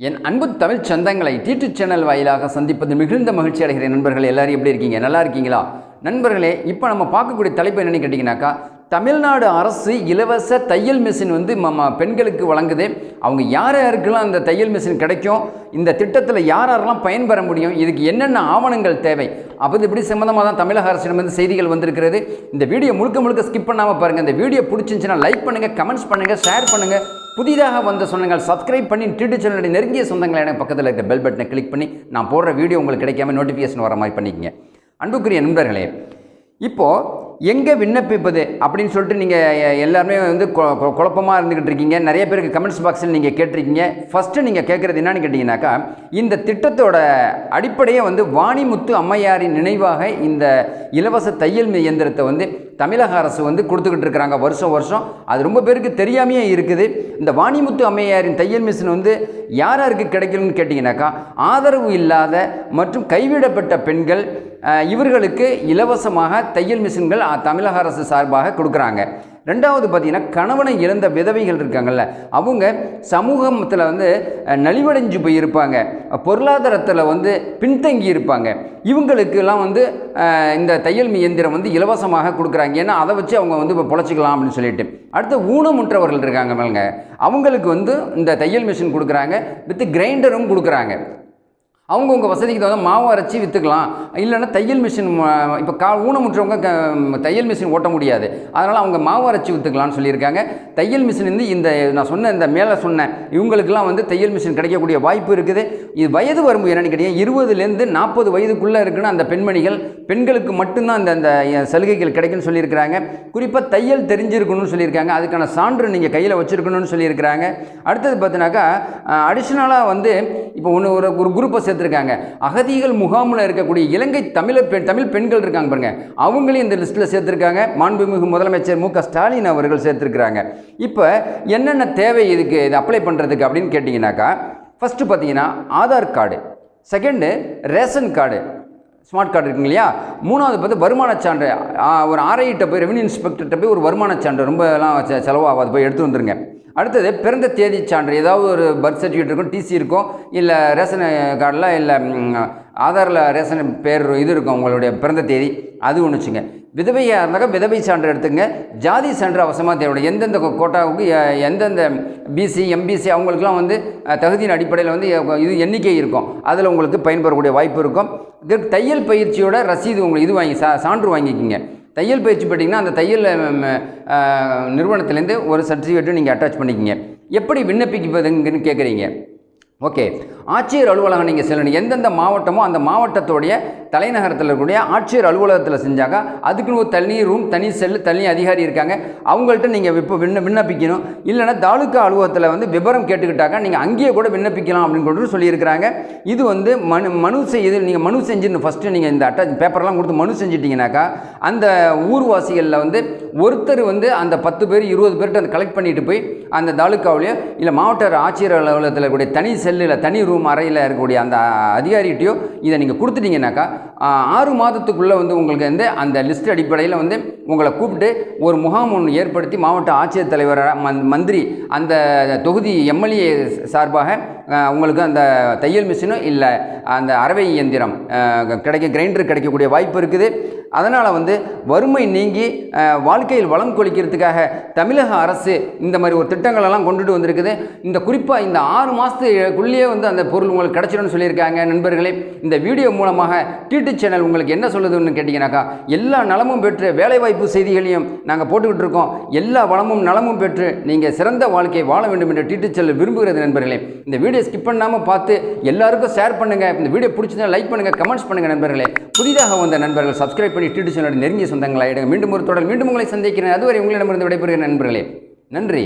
என் அன்பு தமிழ் சொந்தங்களை YouTube channel வாயிலாக சந்திப்பது மிகுந்த மகிழ்ச்சி அடைகிறேன். நண்பர்களே, எல்லாரும் எப்படி இருக்கீங்க? நல்லா இருக்கீங்களா? நண்பர்களே, இப்போ நம்ம பார்க்கக்கூடிய தலைப்பு என்னென்னு கேட்டிங்கனாக்கா, தமிழ்நாடு அரசு இலவச தையல் மிஷின் பெண்களுக்கு வழங்குது. அவங்க யார் யாருக்கெல்லாம் அந்த தையல் மிஷின் கிடைக்கும், இந்த திட்டத்தில் யார் யாரெல்லாம் பயன்பெற முடியும், இதுக்கு என்னென்ன ஆவணங்கள் தேவை, அப்போ இப்படி சம்மந்தமாக தான் தமிழக அரசிடமிருந்து செய்திகள் வந்திருக்கிறது. இந்த வீடியோ முழுக்க ஸ்கிப் பண்ணாமல் பாருங்கள். இந்த வீடியோ பிடிச்சிருந்துச்சுன்னா லைக் பண்ணுங்கள், கமெண்ட்ஸ் பண்ணுங்கள், ஷேர் பண்ணுங்கள். புதிதாக வந்த சொந்தங்கள் சப்ஸ்கிரைப் பண்ணி யூடியூப் சேனலுடைய நெருங்கிய சொந்தங்களை எனக்கு பக்கத்தில் இருக்க பெல் பட்டனை கிளிக் பண்ணி நான் போடுற வீடியோ உங்களுக்கு கிடைக்காம நோட்டிஃபிகேஷன் வர மாதிரி பண்ணிக்கங்க. அன்புக்குரிய நண்பர்களே, இப்போது எங்கே விண்ணப்பிப்பது அப்படின்னு சொல்லிட்டு நீங்கள் எல்லாருமே குழப்பமாக இருந்துக்கிட்டு இருக்கீங்க. நிறைய பேருக்கு கமெண்ட்ஸ் பாக்ஸில் நீங்கள் கேட்டிருக்கீங்க. ஃபஸ்ட்டு நீங்கள் கேட்குறது என்னன்னு கேட்டிங்கனாக்கா, இந்த திட்டத்தோட அடிப்படையை வாணிமுத்து அம்மையாரின் நினைவாக இந்த இலவச தையல் இயந்திரத்தை தமிழக அரசு கொடுத்துக்கிட்டு இருக்கிறாங்க வருஷம். அது ரொம்ப பேருக்கு தெரியாமையே இருக்குது. இந்த வாணிமுத்து அம்மையாரின் தையல் மிஷின் யாருக்கு கிடைக்கணும்னு கேட்டிங்கனாக்கா, ஆதரவு இல்லாத மற்றும் கைவிடப்பட்ட பெண்கள் இவர்களுக்கு இலவசமாக தையல் மிஷின்கள் தமிழக அரசு சார்பாக கொடுக்குறாங்க. ரெண்டாவது பார்த்திங்கன்னா, கணவனை இழந்த விதவைகள் இருக்காங்கள்ல, அவங்க சமூகத்தில் நலிவடைஞ்சு போயிருப்பாங்க, பொருளாதாரத்தில் பின்தங்கி இருப்பாங்க. இவங்களுக்கெல்லாம் இந்த தையல் இயந்திரம் இலவசமாக கொடுக்குறாங்க. ஏன்னா அதை வச்சு அவங்க பொழைச்சிக்கலாம் அப்படின்னு சொல்லிட்டு. அடுத்து ஊனமுற்றவர்கள் இருக்காங்க மேலுங்க, அவங்களுக்கு இந்த தையல் மிஷின் கொடுக்குறாங்க, வித் கிரைண்டரும் கொடுக்குறாங்க. அவங்கவுங்க வசதிக்கு தகுந்த மாவு அரைச்சி விற்றுக்கலாம். இல்லைன்னா தையல் மிஷின் இப்போ ஊனமுற்றவங்க தையல் மிஷின் ஓட்ட முடியாது, அதனால் அவங்க மாவு அரைச்சி விற்றுக்கலாம்னு சொல்லியிருக்காங்க. தையல் மிஷின் இந்த நான் சொன்ன இந்த மேலே சொன்னேன் இவங்களுக்கெல்லாம் தையல் மிஷின் கிடைக்கக்கூடிய வாய்ப்பு இருக்குது. இது வயது வரம்பு என்னென்னு கேட்டீங்கன்னா, 20லேருந்து 40 வயதுக்குள்ளே இருக்குன்னு அந்த பெண்களுக்கு மட்டும்தான் அந்த சலுகைகள் கிடைக்குன்னு சொல்லியிருக்கிறாங்க. குறிப்பாக தையல் தெரிஞ்சிருக்கணும்னு சொல்லியிருக்காங்க. அதுக்கான சான்று நீங்கள் கையில் வச்சுருக்கணும்னு சொல்லியிருக்கிறாங்க. அடுத்தது பார்த்தினாக்கா, அடிஷ்னலாக இப்போ ஒரு குரூப்பை சேர்த்துருக்காங்க. அகதிகள் முகாமில் இருக்கக்கூடிய இலங்கை தமிழ் பெண்கள் இருக்காங்க பாருங்க, அவங்களையும் இந்த லிஸ்ட்டில் சேர்த்துருக்காங்க. மாண்புமிகு முதலமைச்சர் மு க ஸ்டாலின் அவர்கள் சேர்த்துருக்கிறாங்க. இப்போ என்னென்ன தேவை இதுக்கு இது அப்ளை பண்ணுறதுக்கு அப்படின்னு கேட்டிங்கனாக்கா, ஃபஸ்ட்டு பார்த்தீங்கன்னா Aadhaar card, second ration card, smart card இருக்குங்க இல்லையா, மூணாவது வருமான சான்று. ஒரு ஆர்ஐகிட்ட போய் ரெவன்யூ இன்ஸ்பெக்டர்கிட்ட போய் ஒரு வருமான சான்று, ரொம்பலாம் செலவாகாது, போய் எடுத்து வந்துருங்க. அடுத்தது பிறந்த தேதி சான்று, ஏதாவது ஒரு பர்த் சர்டிஃபிகேட் இருக்கும், டிசி இருக்கும், இல்லை ரேஷன் கார்டில் இல்லை ஆதாரில் ரேஷன் பேர் இது இருக்கும், உங்களுடைய பிறந்த தேதி அது ஒன்றுச்சுங்க. விதவையாக இருந்தாக்கா விதவை சான்று எடுத்துங்க. ஜாதி சான்று அவசியமாக தேவை. எந்தெந்த கோட்டாவுக்கு எந்தெந்த பிசி எம்பிசி அவங்களுக்குலாம் தகுதியின் அடிப்படையில் இது எண்ணிக்கை இருக்கும், அதில் உங்களுக்கு பயன்பெறக்கூடிய வாய்ப்பு இருக்கும். இதற்கு தையல் பயிற்சியோட ரசீது உங்களுக்கு இது வாங்கி சான்று வாங்கிக்கிங்க. தையல் பயிற்சி பெற்றிங்கன்னா அந்த தையல் நிறுவனத்துலேருந்து ஒரு சர்டிஃபிகேட்டும் நீங்கள் அட்டாச் பண்ணிக்கிங்க. எப்படி விண்ணப்பிப்பதுங்கன்னு கேட்குறீங்க. ஓகே, ஆட்சியர் அலுவலகம் நீங்கள் செல்லணும். எந்தெந்த மாவட்டமோ அந்த மாவட்டத்தோடைய தலைநகரத்தில் இருக்கக்கூடிய ஆட்சியர் அலுவலகத்தில் செஞ்சாக்கா அதுக்குன்னு ஒரு தனி ரூம், தனி செல்லு, தனி அதிகாரி இருக்காங்க. அவங்கள்ட்ட நீங்கள் இப்போ விண்ணப்பிக்கணும். இல்லைனா தாலுக்கா அலுவலகத்தில் விவரம் கேட்டுக்கிட்டாக்கா நீங்கள் அங்கேயே கூட விண்ணப்பிக்கலாம் அப்படின்னு சொல்லியிருக்கிறாங்க. இது மனு செய்யுது. நீங்கள் மனு செஞ்சுன்னு ஃபஸ்ட்டு நீங்கள் இந்த அட்டாச் பேப்பர்லாம் கொடுத்து மனு செஞ்சிட்டிங்கனாக்கா, அந்த ஊர்வாசிகளில் ஒருத்தர் அந்த 10 பேர் 20 பேர்கிட்ட அந்த கலெக்ட் பண்ணிட்டு போய் அந்த தாலுக்காவிலையோ இல்லை மாவட்ட ஆட்சியர் அலுவலகத்தில் இருக்கக்கூடிய தனி செல்லில் தனி ரூம் அறையில் இருக்கக்கூடிய அந்த அதிகாரிகிட்டையோ இதை நீங்கள் கொடுத்துட்டீங்கன்னாக்கா 6 மாதத்துக்குள்ளே உங்களுக்கு அந்த லிஸ்ட் அடிப்படையில் உங்களை கூப்பிட்டு ஒரு முகாம் ஒன்று ஏற்படுத்தி மாவட்ட ஆட்சியர் தலைவர் மந்திரி அந்த தொகுதி எம்எல்ஏ சார்பாக உங்களுக்கு அந்த தையல் மிஷினும் இல்லை அந்த அரவை இயந்திரம் கிரைண்டர் கிடைக்கக்கூடிய வாய்ப்பு இருக்குது. அதனால் வறுமை நீங்கி வாழ்க்கையில் வளம் கொளிக்கிறதுக்காக தமிழக அரசு இந்த மாதிரி ஒரு திட்டங்களெல்லாம் கொண்டுட்டு வந்திருக்குது. இந்த குறிப்பாக இந்த 6 மாதத்துக்குள்ளேயே அந்த பொருள் உங்களுக்கு கிடச்சிடும்னு சொல்லியிருக்காங்க. நண்பர்களே, இந்த வீடியோ மூலமாக யூடியூப் சேனல் உங்களுக்கு என்ன சொல்லுதுன்னு கேட்டிங்கனாக்கா, எல்லா நலமும் பெற்று வேலைவாய்ப்பு செய்திகளையும் நாங்கள் போட்டுக்கிட்டு இருக்கோம். எல்லா வளமும் நலமும் பெற்று நீங்கள் சிறந்த வாழ்க்கையை வாழ வேண்டும் என்று யூடியூப் சேனல் விரும்புகிறது. நண்பர்களே, இந்த வீடியோ ஸ்கிப் பண்ணாமல் பார்த்து எல்லாருக்கும் ஷேர் பண்ணுங்கள். இந்த வீடியோ பிடிச்சதா லைக் பண்ணுங்கள், கமெண்ட்ஸ் பண்ணுங்கள். நண்பர்களே, புதிதாக வந்த நண்பர்கள் சப்ஸ்கிரைப் பண்ணி யூடியூப் சேனலோட நெருங்கிய சொந்தங்களாயிடுங்க. மீண்டும் ஒரு தொடர் மீண்டும் உங்களை சந்திக்கிறேன். அதுவரை உங்களிடமிருந்து விடைபெறுகிறேன். நண்பர்களே, நன்றி.